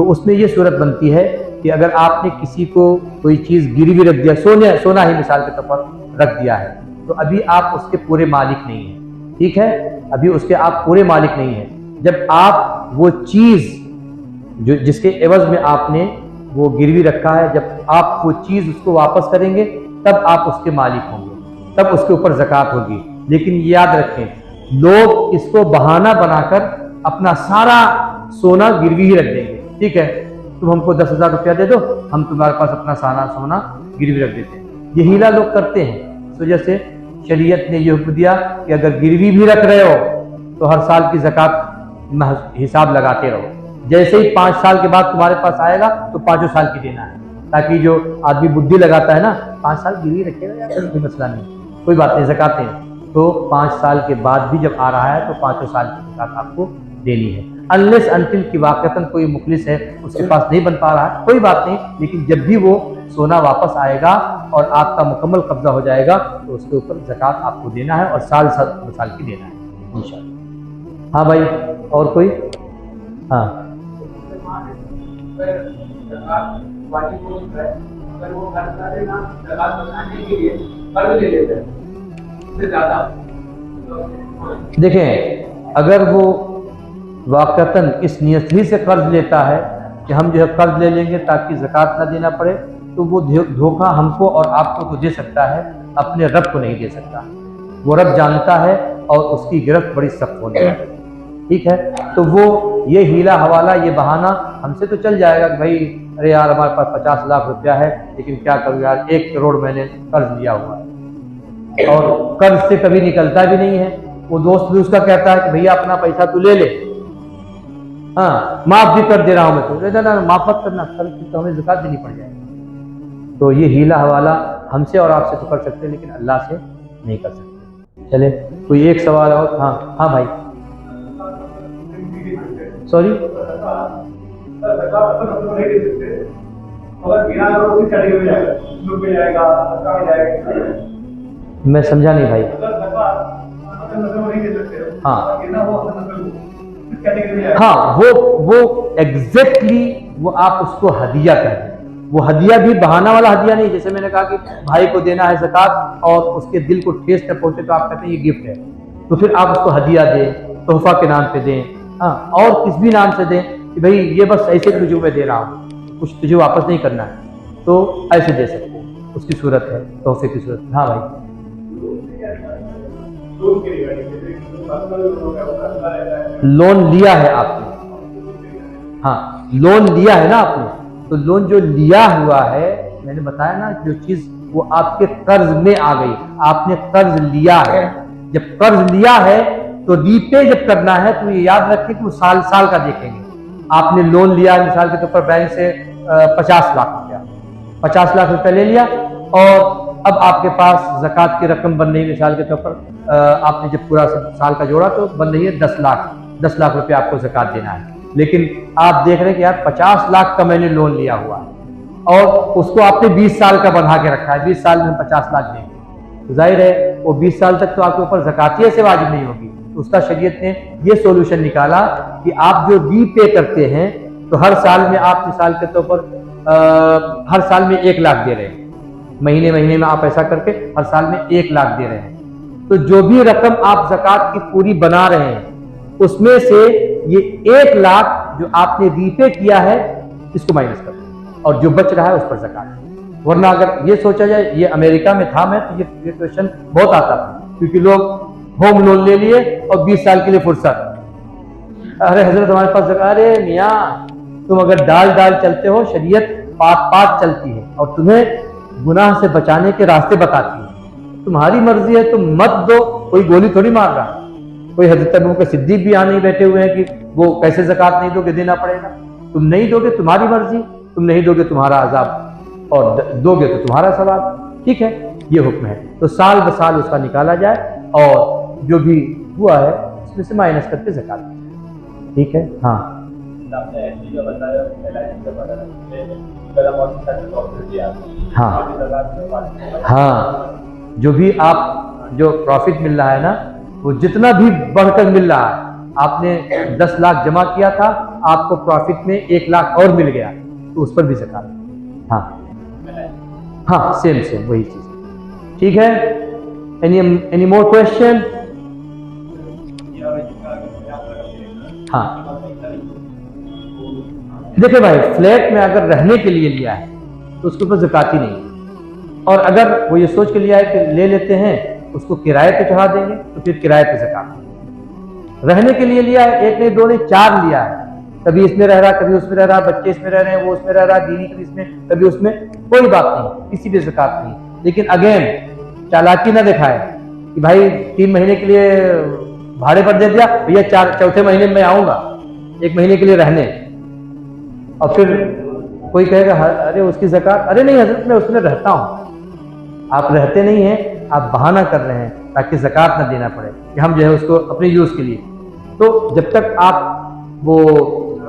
تو اس میں یہ صورت بنتی ہے کہ اگر آپ نے کسی کو کوئی چیز گروی رکھ دیا، سونا ہی مثال کے طور پر رکھ دیا ہے، تو ابھی آپ اس کے پورے مالک نہیں ہیں، ٹھیک ہے، ابھی اس کے آپ پورے مالک نہیں ہیں۔ جب آپ وہ چیز جس کے عوض میں آپ نے وہ گروی رکھا ہے، جب آپ وہ چیز اس کو واپس کریں گے تب آپ اس کے مالک ہوں گے، تب اس کے اوپر زکوٰۃ ہوگی۔ لیکن یہ یاد رکھیں، لوگ اس کو بہانہ بنا کر اپنا سارا سونا گروی ہی رکھ دیں گے، ٹھیک ہے، تم ہم کو 10,000 روپیہ دے دو، ہم تمہارے پاس اپنا سارا سونا گروی رکھ دیتے ہیں۔ یہ ہیلا لوگ کرتے ہیں، اس وجہ سے شریعت نے یہ حکم دیا کہ اگر گروی بھی رکھ رہے ہو تو ہر سال کی زکوٰۃ حساب لگاتے رہو، جیسے ہی 5 سال کے بعد تمہارے پاس آئے گا تو 5 سال کی دینا ہے، تاکہ جو آدمی بدھی لگاتا ہے نا 5 سال گروی رکھے گا یار کوئی مسئلہ نہیں، کوئی بات نہیں، زکوٰۃ ہے تو 5 سال کے بعد بھی جب آ رہا ہے تو 5 سال کی زکوٰۃ آپ کو دینی ہے، انلیس انٹل کہ واقعتاً کوئی مخلص ہے اس کے پاس نہیں بن پا رہا ہے، کوئی بات نہیں، لیکن جب بھی وہ سونا واپس آئے گا اور آپ کا مکمل قبضہ ہو جائے گا تو اس کے اوپر زکوٰۃ آپ کو دینا ہے اور سال کی دینا ہے انشاءاللہ۔ ہاں بھائی، اور کوئی؟ ہاں دیکھیں، اگر وہ واقعتاً اس نیت ہی سے قرض لیتا ہے کہ ہم جو ہے قرض لے لیں گے تاکہ زکوٰۃ نہ دینا پڑے، تو وہ دھوکہ ہم کو اور آپ کو تو دے سکتا ہے، اپنے رب کو نہیں دے سکتا، وہ رب جانتا ہے اور اس کی گرفت بڑی سخت ہونے ہے، ٹھیک ہے، تو وہ یہ ہیلا حوالہ، یہ بہانہ ہم سے تو چل جائے گا کہ بھائی ارے یار ہمارے پاس 50 لاکھ روپیہ ہے لیکن کیا کروں یار 1 کروڑ میں نے قرض لیا ہوا ہے اور قرض سے کبھی نکلتا بھی نہیں ہے، وہ دوست بھی اس کا کہتا ہے کہ بھیا اپنا پیسہ تو لے لے، ہاں معاف بھی کر دے رہا ہوں میں تو، معاف مت کرنا، قرض تو ہمیں زکوٰۃ دینی پڑ جائے گی۔ تو یہ ہیلا حوالہ ہم سے اور آپ سے تو کر سکتے ہیں لیکن اللہ سے نہیں کر سکتے۔ چلے کوئی ایک سوال اور؟ ہاں بھائی، سوری میں سمجھا نہیں بھائی۔ ہاں وہ ایگزیکٹلی وہ آپ اس کو ہدیہ کہتے ہیں، وہ ہدیہ بھی بہانہ والا ہدیہ نہیں، جیسے میں نے کہا کہ بھائی کو دینا ہے زکوٰۃ اور اس کے دل کو ٹھیس نہ پہنچے تو آپ کہتے ہیں یہ گفٹ ہے، تو پھر آپ اس کو ہدیہ دیں، تحفہ کے نام پہ دیں، ہاں اور کس بھی نام سے دیں کہ بھائی یہ بس ایسے تجھے میں دے رہا ہوں، کچھ تجھے واپس نہیں کرنا ہے، تو ایسے دے سکتے ہیں، اس کی صورت ہے تحفے کی صورت۔ ہاں بھائی، لون لیا ہے آپ نے، ہاں لون لیا ہے نا آپ نے، تو لون جو لیا ہوا ہے، میں نے بتایا نا جو چیز وہ آپ کے قرض میں آ گئی، آپ نے قرض لیا ہے، جب قرض لیا ہے تو ری پے جب کرنا ہے تو یہ یاد رکھیں کہ وہ سال کا دیکھیں گے۔ آپ نے لون لیا مثال کے طور پر بینک سے 50 لاکھ روپیہ، 50 لاکھ روپیہ لے لیا اور اب آپ کے پاس زکوٰۃ کی رقم بن رہی ہے، مثال کے طور پر آپ نے جب پورا سال کا جوڑا تو بن رہی ہے 10 لاکھ روپیہ آپ کو زکوٰۃ دینا ہے، لیکن آپ دیکھ رہے ہیں کہ یار 50 لاکھ کا میں نے لون لیا ہوا ہے اور اس کو آپ نے 20 سال کا بڑھا کے رکھا ہے، 20 سال میں 50 لاکھ دیں گے، ظاہر ہے وہ 20 سال تک تو آپ کے اوپر زکوٰۃ سے واجب نہیں ہوگی، تو اس کا شریعت نے یہ سولوشن نکالا کہ آپ جو ری پے کرتے ہیں تو ہر سال میں آپ مثال کے طور پر ہر سال میں 1 لاکھ دے رہے ہیں، مہینے میں آپ ایسا کر کے ہر سال میں 1 لاکھ دے رہے ہیں، تو جو بھی رقم آپ زکوٰۃ کی پوری بنا رہے ہیں اس میں سے یہ 1 لاکھ جو آپ نے ری پے کیا ہے اس کو مائنس کر دیں اور جو بچ رہا ہے اس پر زکوٰۃ۔ ورنہ اگر یہ سوچا جائے، یہ امریکہ میں تھا، میں تو یہ کویشچن بہت آتا تھا کیونکہ لوگ ہوم لون لے لیے اور 20 سال کے لیے فرصت، ارے حضرت ہمارے پاس زکوٰۃ، ارے میاں تم اگر ڈال چلتے ہو، شریعت پاک چلتی ہے اور تمہیں گناہ سے بچانے کے راستے بتاتی ہے، تمہاری مرضی ہے، تم مت دو، کوئی گولی تھوڑی مار رہا، کوئی حضرت ابوبکر صدیق بھی آنے بیٹھے ہوئے ہیں کہ وہ کیسے زکوٰۃ نہیں دو گے، دینا پڑے گا، تم نہیں دو گے تمہاری مرضی، تم نہیں دو گے تمہارا عذاب اور دو گے تو تمہارا ثواب، ٹھیک ہے، یہ حکم ہے، تو سال بسال اس کا نکالا جائے اور جو بھی ہوا ہے اس میں سے مائنس کر کے زکوٰۃ، ٹھیک ہے۔ ہاں ہاں جو بھی آپ جو پروفٹ مل رہا ہے نا، وہ جتنا بھی بڑھ کر مل رہا ہے، آپ نے 10 لاکھ جمع کیا تھا آپ کو پروفٹ میں 1 لاکھ اور مل گیا تو اس پر بھی زکات. ہاں ہاں سیم وہی چیز. ٹھیک ہے. Any more question? ہاں دیکھیں بھائی، فلیٹ میں اگر رہنے کے لیے لیا ہے تو اس کے اوپر زکات ہی نہیں ہے. اور اگر وہ یہ سوچ کے لیا ہے کہ لے لیتے ہیں اس کو کرائے پہ چڑھا دیں گے تو پھر کرائے پہ زکات. رہنے کے لیے لیا ہے 1 نہیں 2 نہیں 4 لیا ہے، کبھی اس میں رہ رہا کبھی اس میں رہ رہا، بچے اس میں رہ رہے ہیں وہ اس میں رہ رہا، بیوی کبھی اس میں کبھی اس میں، کوئی بات نہیں، کسی بھی زکات نہیں. لیکن اگین چالاکی نہ دکھائے کہ بھائی 3 مہینے کے لیے بھاڑے پر دے دیا بھیا، چوتھے مہینے میں آؤں گا 1 مہینے کے لیے رہنے، اور پھر کوئی کہے گا ارے اس کی زکات، ارے نہیں حضرت میں اس میں رہتا ہوں. آپ رہتے نہیں ہیں، آپ بہانہ کر رہے ہیں تاکہ زکات نہ دینا پڑے کہ ہم جو ہے اس کو اپنے یوز کے لیے. تو جب تک آپ وہ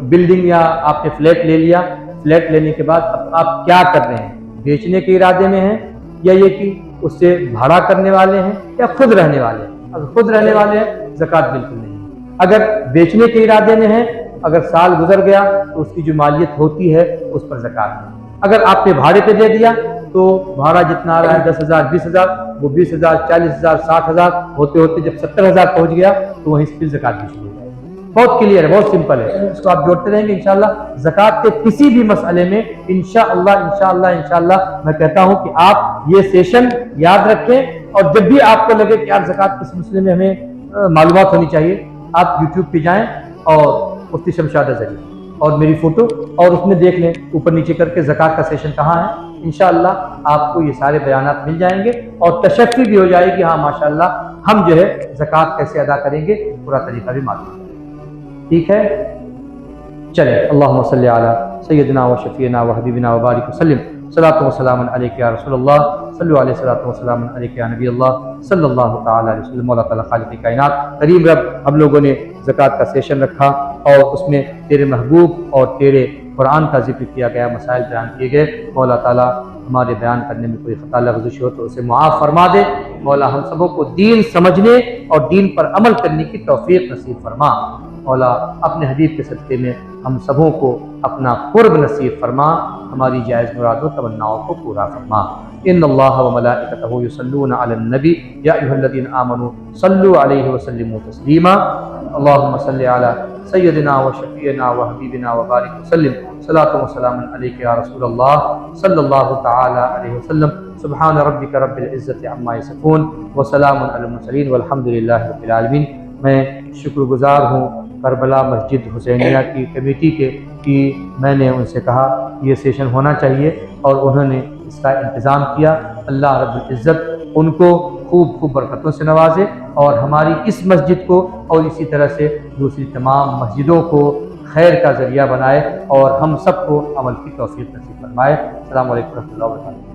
بلڈنگ یا آپ نے فلیٹ لے لیا، فلیٹ لینے کے بعد اب آپ کیا کر رہے ہیں؟ بیچنے کے ارادے میں ہیں یا یہ کہ اس سے بھاڑا کرنے والے ہیں یا خود رہنے والے ہیں؟ اگر خود رہنے والے ہیں زکات بالکل نہیں ہے. اگر بیچنے کے ارادے میں ہیں، اگر سال گزر گیا تو اس کی جو مالیت ہوتی ہے اس پر زکات ہے. اگر آپ نے بھاڑے پہ دے دیا تو بھاڑا جتنا آ رہا ہے 10,000 20,000، وہ 20,000 40,000 60,000 ہوتے ہوتے جب 70,000 پہنچ گیا تو وہیں سے پھر زکات بھی شروع ہو جائے گی. بہت کلیئر ہے، بہت سمپل ہے. اس کو آپ جوڑتے رہیں گے انشاءاللہ. زکات کے کسی بھی مسئلے میں انشاءاللہ میں کہتا ہوں کہ آپ یہ سیشن یاد رکھیں، اور جب بھی آپ کو لگے کہ یار زکات کس مسئلے میں ہمیں معلومات ہونی چاہیے، آپ یوٹیوب پہ جائیں اور مفتی شمشاد اظہری اور میری فوٹو اور اس میں دیکھ لیں اوپر نیچے کر کے زکات کا سیشن کہاں ہے. انشاءاللہ آپ کو یہ سارے بیانات مل جائیں گے اور تشفی بھی ہو جائے گی. ہاں ماشاءاللہ ہم جو ہے زکات کیسے ادا کریں گے پورا طریقہ بھی معلوم ہے. ٹھیک ہے، چلیں. اللہم صلی علی سیدنا و شفیعنا و حبیبنا و بارک وسلم. صلاۃ و سلام علیک یا رسول اللہ، صلو علیہ صلاۃ و سلام علیک یا نبی اللہ صلی اللہ تعالی علیہ وسلم. مولا تعالیٰ خالق کائنات کریم رب، ہم لوگوں نے زکات کا سیشن رکھا اور اس میں تیرے محبوب اور تیرے قرآن کا ذکر کیا گیا، مسائل بیان کیے گئے. مولا تعالیٰ ہمارے بیان کرنے میں کوئی خطا لغزش ہو تو اسے معاف فرما دے. مولا ہم سبوں کو دین سمجھنے اور دین پر عمل کرنے کی توفیق نصیب فرما. مولا اپنے حبیب کے صدقے میں ہم سبوں کو اپنا قرب نصیب فرما، ہماری جائز مراد و تمناؤں کو پورا فرما. ان اللہ و ملائکتہ یصلون علی النبی یا ایھا الذین آمنوا صلوا علیہ وسلموا تسلیما. اللہم صلی علی سیدنا و شفیعنا و حبیبنا و بارک وسلم. صلاۃ و سلام علیک یا رسول اللہ صلی اللہ تعالی علیہ وسلم. سبحان ربک رب العزت عما یصفون وسلام علی المرسلین والحمد للہ رب العالمین. میں شکر گزار ہوں کربلا مسجد حسینیہ کی کمیٹی کے کہ میں نے ان سے کہا یہ سیشن ہونا چاہیے اور انہوں نے اس کا انتظام کیا. اللہ رب العزت ان کو خوب خوب برکتوں سے نوازے اور ہماری اس مسجد کو اور اسی طرح سے دوسری تمام مسجدوں کو خیر کا ذریعہ بنائے اور ہم سب کو عمل کی توفیق نصیب فرمائے. السلام علیکم و رحمۃ اللہ وبرکاتہ.